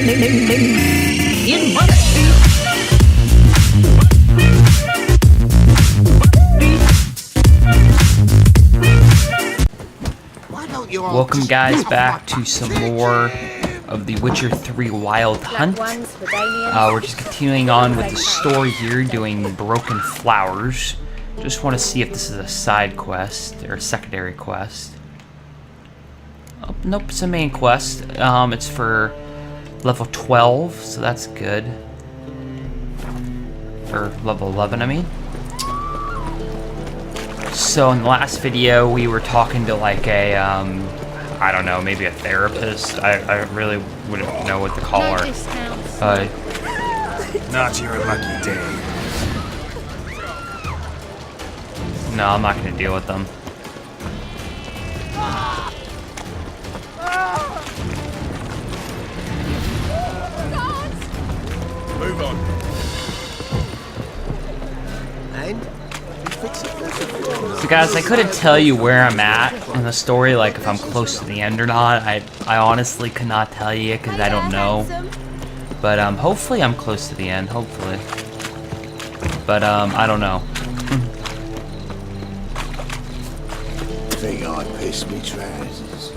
Welcome guys back to some more of the Witcher 3 Wild Hunt. We're just continuing on with the story here, doing Broken Flowers. Just want to see if this is a side quest or a secondary quest. Oh, nope, it's a main quest. It's for level 12, so that's good. Or level 11, I mean. So in the last video, we were talking to like a, I don't know, maybe a therapist. I really wouldn't know what to call her. Not your lucky day. No, I'm not going to deal with them. Move on. And So guys, I couldn't tell you where I'm at in the story, like if I'm close to the end or not. I honestly could not tell you because I don't know. But hopefully I'm close to the end, hopefully. But I don't know. think I'd piss me trousers.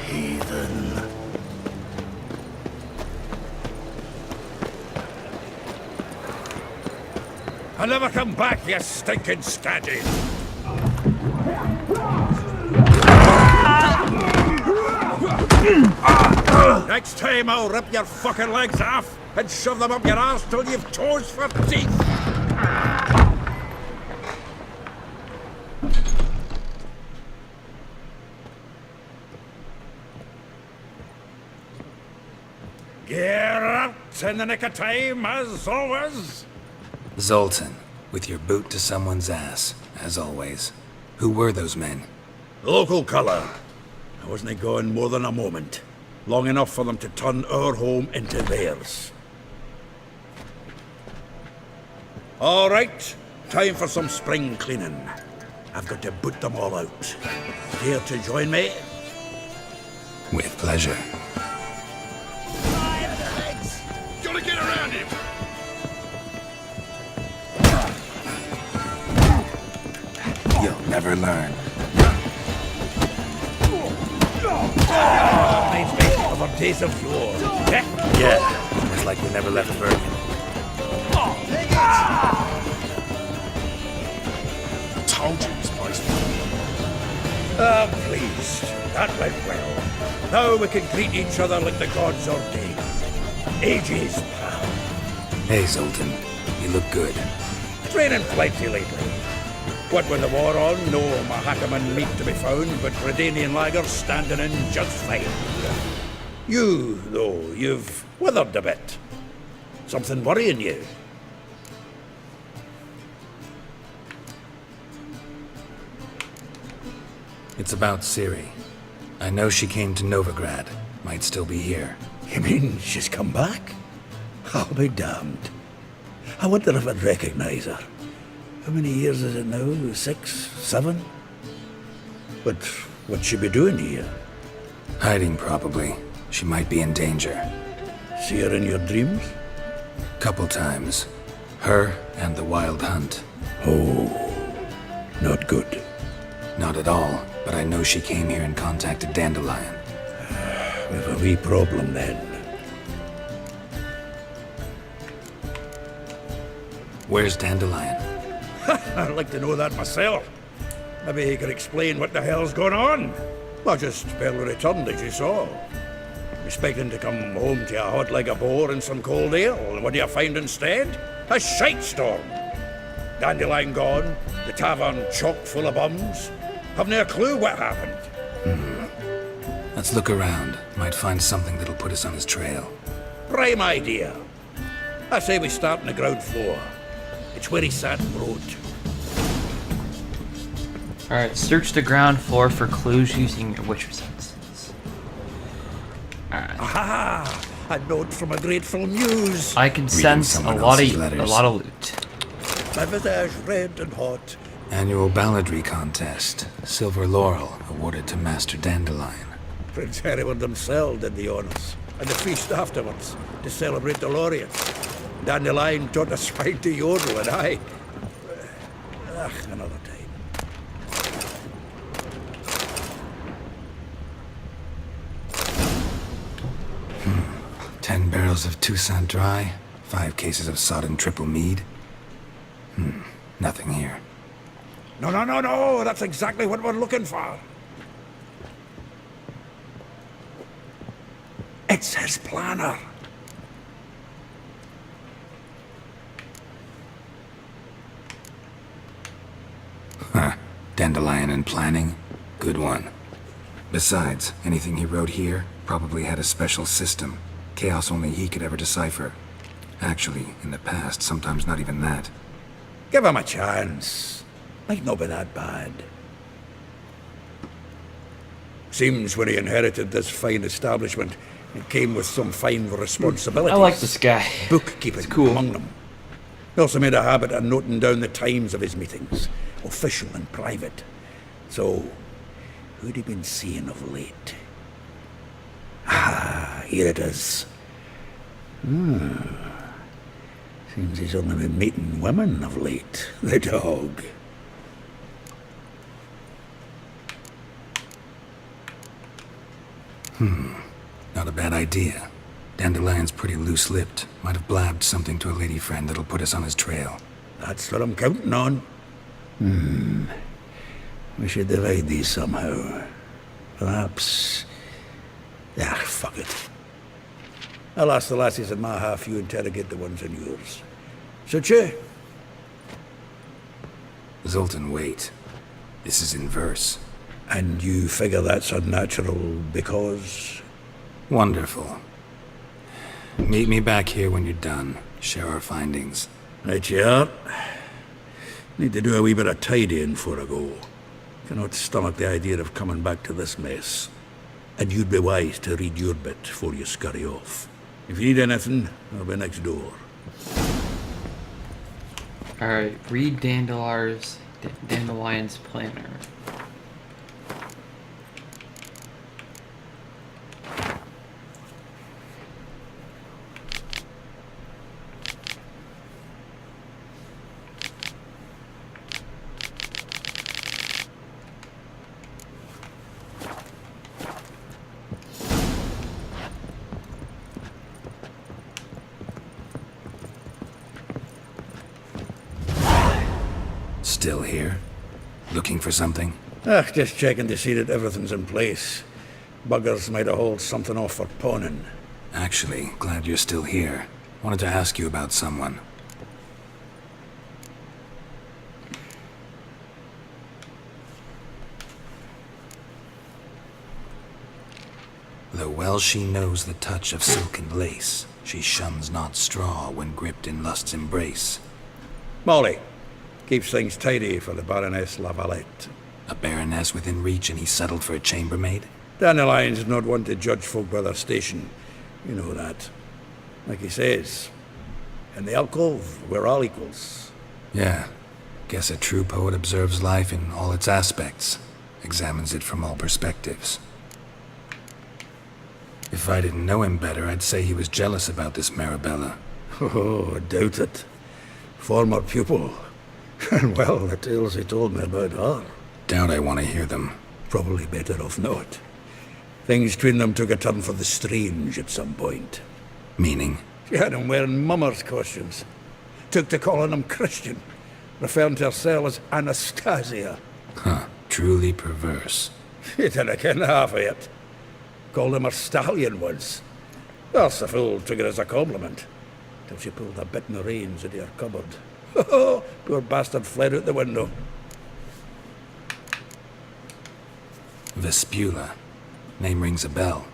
Heathen. I'll never come back, you stinking scatty. Next time I'll rip your fucking legs off and shove them up your arse till you've toes for teeth. Geralt, in the nick of time, as always. Zoltan, with your boot to someone's ass, as always. Who were those men? Local colour. I wasn't gone more than a moment. Long enough for them to turn our home into theirs. All right, time for some spring cleaning. I've got to boot them all out. Care to join me? With pleasure. Gotta get around him! You'll never learn. Reminds me of our days of yore. Yeah, it's like we never left Bergen. Told you this place. Ah, pleased. That went well. Now we can greet each other like the gods ordained. Ages, pal. Hey, Zoltan. You look good. Training plenty lately. What with the war on, no Mahakaman meat to be found, but Redanian lagers standing in just fine. You, though, you've withered a bit. Something worrying you? It's about Ciri. I know she came to Novigrad. Might still be here. You mean she's come back? I'll be damned. I wonder if I'd recognize her. How many years is it now? 6, 7? But what'd she be doing here? Hiding, probably. She might be in danger. See her in your dreams? Couple times. Her and the Wild Hunt. Oh, not good. Not at all, but I know she came here and contacted Dandelion. We've a wee problem then. Where's Dandelion? I'd like to know that myself. Maybe he could explain what the hell's going on. I just barely returned, as you saw. Expecting to come home to a hot leg of boar and some cold ale, and what do you find instead? A shite storm. Dandelion gone, the tavern chock full of bums. Haven't a clue what happened. Let's look around. Might find something that'll put us on his trail. Prime idea. I say we start on the ground floor. It's where he sat and wrote. Alright, search the ground floor for clues using your witcher senses. Alright. Aha! A note from a grateful muse. I can sense a someone lot else's of letters. loot. My visage red and hot. Annual balladry contest. Silver laurel awarded to Master Dandelion. Prince Hereward himself did the honours, and the feast afterwards, to celebrate the laureate. Dandelion taught the swine to yodel, and I... another time. 10 barrels of Toussaint Dry, 5 cases of sodden triple mead. Nothing here. No, that's exactly what we're looking for. It's his planner. Huh. Dandelion and planning? Good one. Besides, anything he wrote here probably had a special system. Chaos only he could ever decipher. Actually, in the past, sometimes not even that. Give him a chance. Might not be that bad. Seems when he inherited this fine establishment, it came with some fine responsibilities. I like this guy. Bookkeeping cool. among them. He also made a habit of noting down the times of his meetings, official and private. So, who'd he been seeing of late? Ah, here it is. Seems he's only been meeting women of late. The dog. Not a bad idea. Dandelion's pretty loose-lipped. Might have blabbed something to a lady friend that'll put us on his trail. That's what I'm counting on. We should divide these somehow. Perhaps... fuck it. I'll ask the lassies in my half, you interrogate the ones in yours. Suit you? Zoltan, wait. This is in verse. And you figure that's unnatural because... Wonderful. Meet me back here when you're done. Share our findings. Right you are. Need to do a wee bit of tidying before I go. Cannot stomach the idea of coming back to this mess. And you'd be wise to read your bit before you scurry off. If you need anything, I'll be next door. Alright, read Dandelion's planner. Still here? Looking for something? Just checking to see that everything's in place. Buggers might have hauled something off for pawning. Actually, glad you're still here. Wanted to ask you about someone. Though well she knows the touch of silken lace, she shuns not straw when gripped in lust's embrace. Molly. Keeps things tidy for the Baroness Lavalette. A baroness within reach and he settled for a chambermaid? Dandelion's not one to judge folk by their station. You know that. Like he says, in the alcove, we're all equals. Yeah. Guess a true poet observes life in all its aspects. Examines it from all perspectives. If I didn't know him better, I'd say he was jealous about this Marabella. Oh, I doubt it. Former pupil. And well, the tales he told me about her. Doubt I want to hear them. Probably better off not. Things between them took a turn for the strange at some point. Meaning? She had him wearing mummers' costumes. Took to calling him Christian, referring to herself as Anastasia. Huh. Truly perverse. He didn't ken half of it. Called him her stallion once. Else the fool took it as a compliment. Till she pulled a bit in the reins into her cupboard. Oh, poor bastard fled out the window. Vespula. Name rings a bell.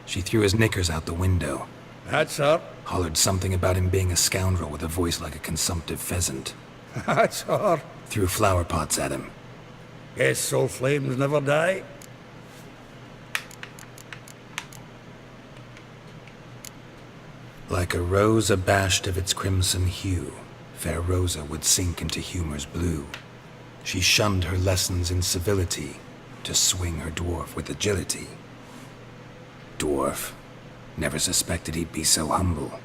She threw his knickers out the window. That's her. Hollered something about him being a scoundrel with a voice like a consumptive pheasant. That's her. Threw flower pots at him. Guess soul flames never die. Like a rose abashed of its crimson hue, fair Rosa would sink into humor's blue. She shunned her lessons in civility, to swing her dwarf with agility. Dwarf. Never suspected he'd be so humble.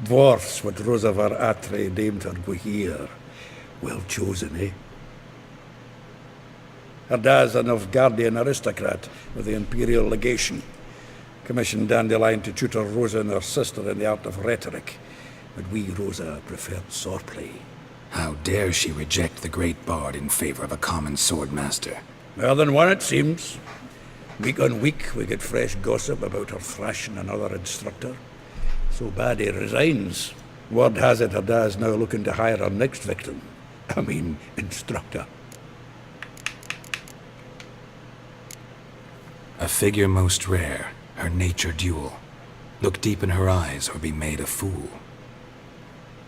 Dwarfs what Rosavar Atre named her go here. Well chosen, eh? Her dad's an Nilfgaardian aristocrat with the Imperial Legation. Commissioned Dandelion to tutor Rosa and her sister in the art of rhetoric. But we, Rosa, preferred swordplay. How dare she reject the great bard in favor of a common swordmaster? More than one, it seems. Week on week, we get fresh gossip about her thrashing another instructor. So bad he resigns. Word has it her dad's now looking to hire her next victim. I mean, instructor. A figure most rare, her nature dual. Look deep in her eyes or be made a fool.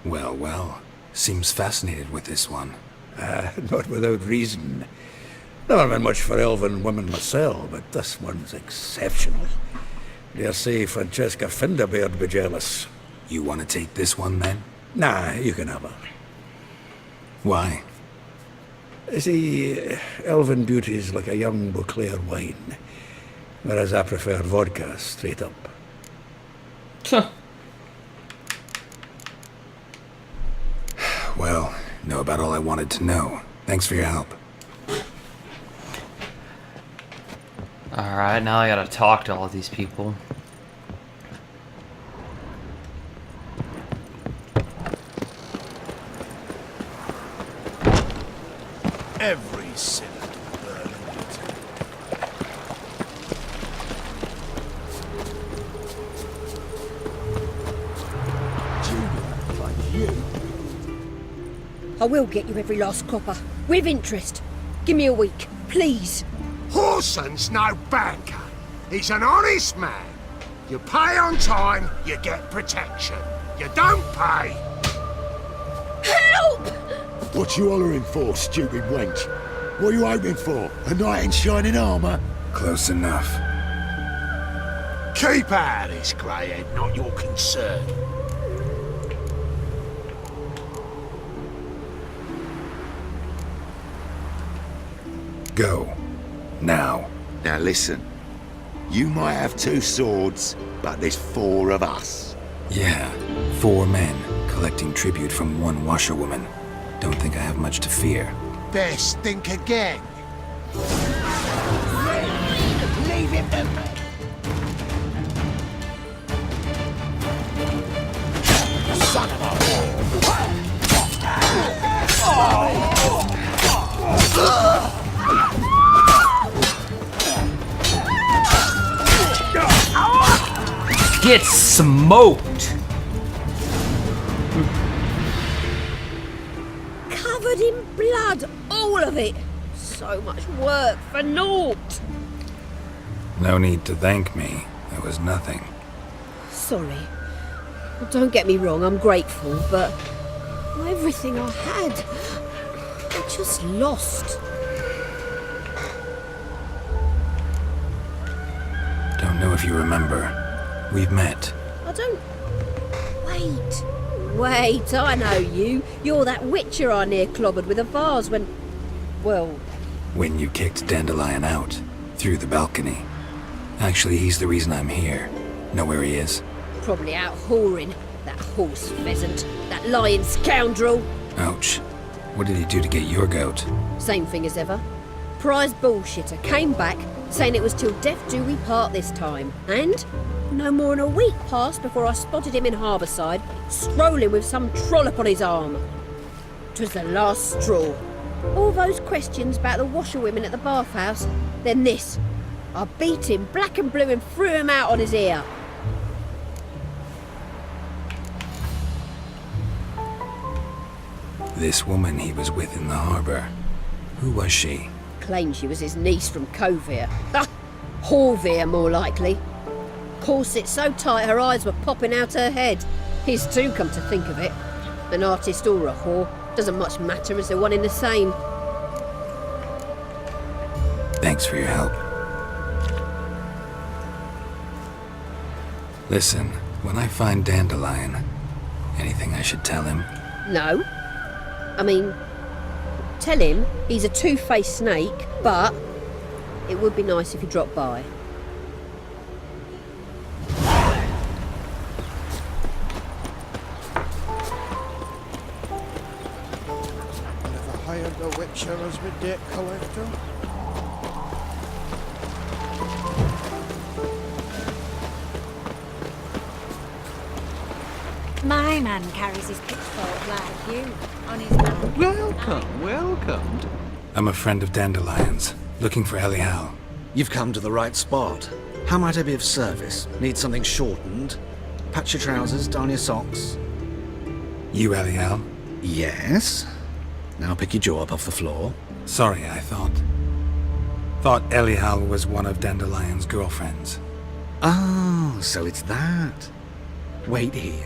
Well, well, seems fascinated with this one. Not without reason. Never been much for elven women myself, but this one's exceptional. Dare say Francesca Finderbeard be jealous. You want to take this one then? Nah, you can have her. Why? See, elven beauty's like a young Beauclair wine, whereas I prefer vodka straight up. Well, know about all I wanted to know. Thanks for your help. Alright, now I gotta talk to all these people. Every sinner burning I will get you every last copper, with interest. Give me a week, please. Horson's no banker. He's an honest man. You pay on time, you get protection. You don't pay. Help! What you hollering for, stupid wench? What are you hoping for? A knight in shining armour? Close enough. Keep out of this, greyhead, not your concern. Go. Now. Now listen, you might have 2 swords, but there's 4 of us. Yeah, 4 men collecting tribute from 1 washerwoman. Don't think I have much to fear. Best think again. Leave him to me. Son of a Get smoked! Covered in blood, all of it. So much work for naught. No need to thank me. There was nothing. Sorry. Well, don't get me wrong, I'm grateful, but everything I had, I just lost. Don't know if you remember. We've met. I don't... Wait, I know you. You're that witcher I near clobbered with a vase when... Well... When you kicked Dandelion out. Through the balcony. Actually, he's the reason I'm here. Know where he is? Probably out whoring. That horse pheasant. That lying scoundrel. Ouch. What did he do to get your goat? Same thing as ever. Prize bullshitter came back, saying it was till death do we part this time. And no more than a week passed before I spotted him in Harbourside, strolling with some trollop on his arm. 'Twas the last straw. All those questions about the washerwomen at the bathhouse, then this. I beat him black and blue and threw him out on his ear. This woman he was with in the harbour. Who was she? Claimed she was his niece from Kovir. Ha! Horvir, more likely. Corset so tight her eyes were popping out her head. His too, come to think of it. An artist or a whore. Doesn't much matter as they're one in the same. Thanks for your help. Listen, when I find Dandelion, anything I should tell him? No. I mean, tell him he's a two-faced snake, but it would be nice if he dropped by. picture as my debt collector? My man carries his pitchfork like you, on his back. Welcome, welcome. I'm a friend of Dandelion's, looking for Elial. You've come to the right spot. How might I be of service? Need something shortened? Patch your trousers, darn your socks. You Elial? Yes. Now pick your jaw up off the floor. Sorry, I thought Elial was one of Dandelion's girlfriends. Oh, so it's that. Wait here.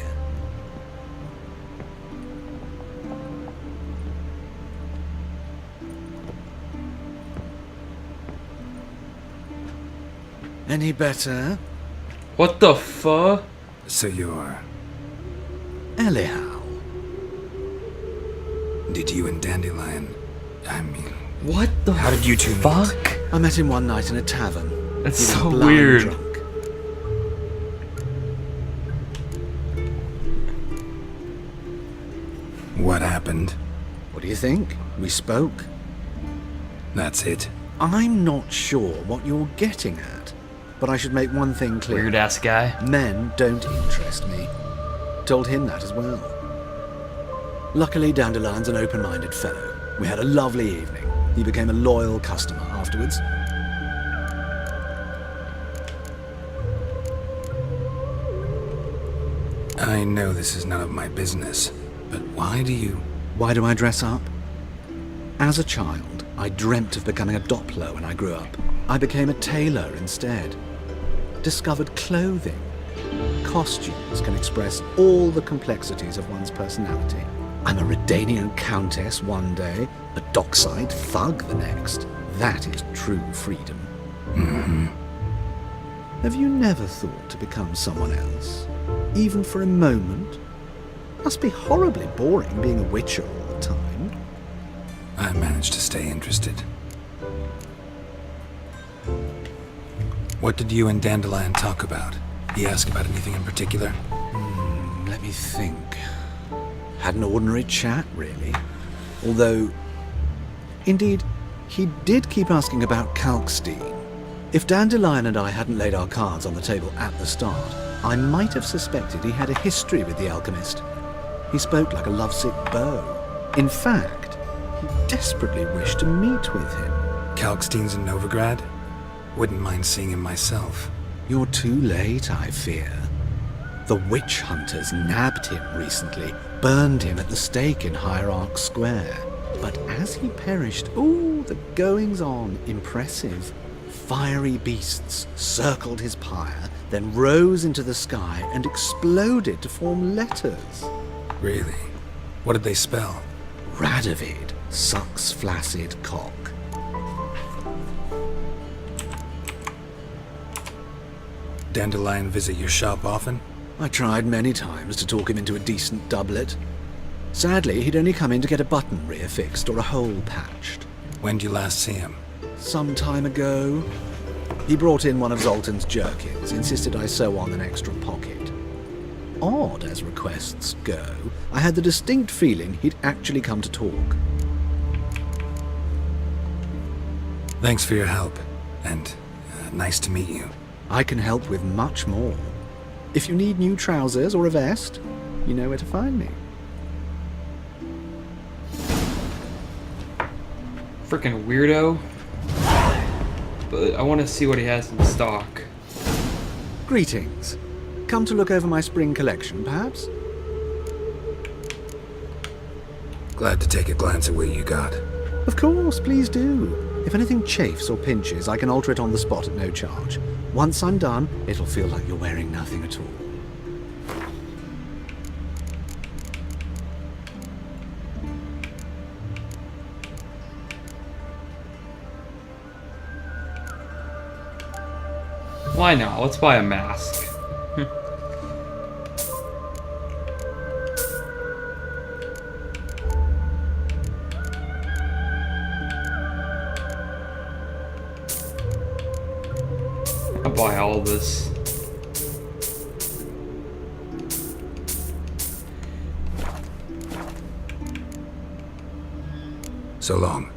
Any better? What the fuck? So you're... Elial. Did you and Dandelion... I mean... What the How did you two meet? fuck? I met him one night in a tavern. That's He was so blind weird. drunk. What happened? What do you think? We spoke. That's it. I'm not sure what you're getting at, but I should make one thing clear. Weird ass guy. Men don't interest me. Told him that as well. Luckily, Dandelion's an open-minded fellow. We had a lovely evening. He became a loyal customer afterwards. I know this is none of my business, but why do I dress up? As a child, I dreamt of becoming a Doppler when I grew up. I became a tailor instead. Discovered clothing. Costumes can express all the complexities of one's personality. I'm a Redanian countess one day, a dockside thug the next. That is true freedom. Mm-hmm. Have you never thought to become someone else? Even for a moment? Must be horribly boring being a witcher all the time. I managed to stay interested. What did you and Dandelion talk about? He asked about anything in particular? Let me think. Had an ordinary chat, really. Although, indeed, he did keep asking about Kalkstein. If Dandelion and I hadn't laid our cards on the table at the start, I might have suspected he had a history with the alchemist. He spoke like a lovesick beau. In fact, he desperately wished to meet with him. Kalkstein's in Novigrad? Wouldn't mind seeing him myself. You're too late, I fear. The witch hunters nabbed him recently, burned him at the stake in Hierarch Square. But as he perished, the goings-on, impressive. Fiery beasts circled his pyre, then rose into the sky and exploded to form letters. Really? What did they spell? Radovid sucks flaccid cock. Dandelion visit your shop often? I tried many times to talk him into a decent doublet. Sadly, he'd only come in to get a button reaffixed or a hole patched. When did you last see him? Some time ago. He brought in one of Zoltan's jerkins, insisted I sew on an extra pocket. Odd as requests go, I had the distinct feeling he'd actually come to talk. Thanks for your help, and nice to meet you. I can help with much more. If you need new trousers or a vest, you know where to find me. Freaking weirdo. But I want to see what he has in stock. Greetings. Come to look over my spring collection, perhaps? Glad to take a glance at what you got. Of course, please do. If anything chafes or pinches, I can alter it on the spot at no charge. Once I'm done, it'll feel like you're wearing nothing at all. Why not? Let's buy a mask. I'll buy all this. So long.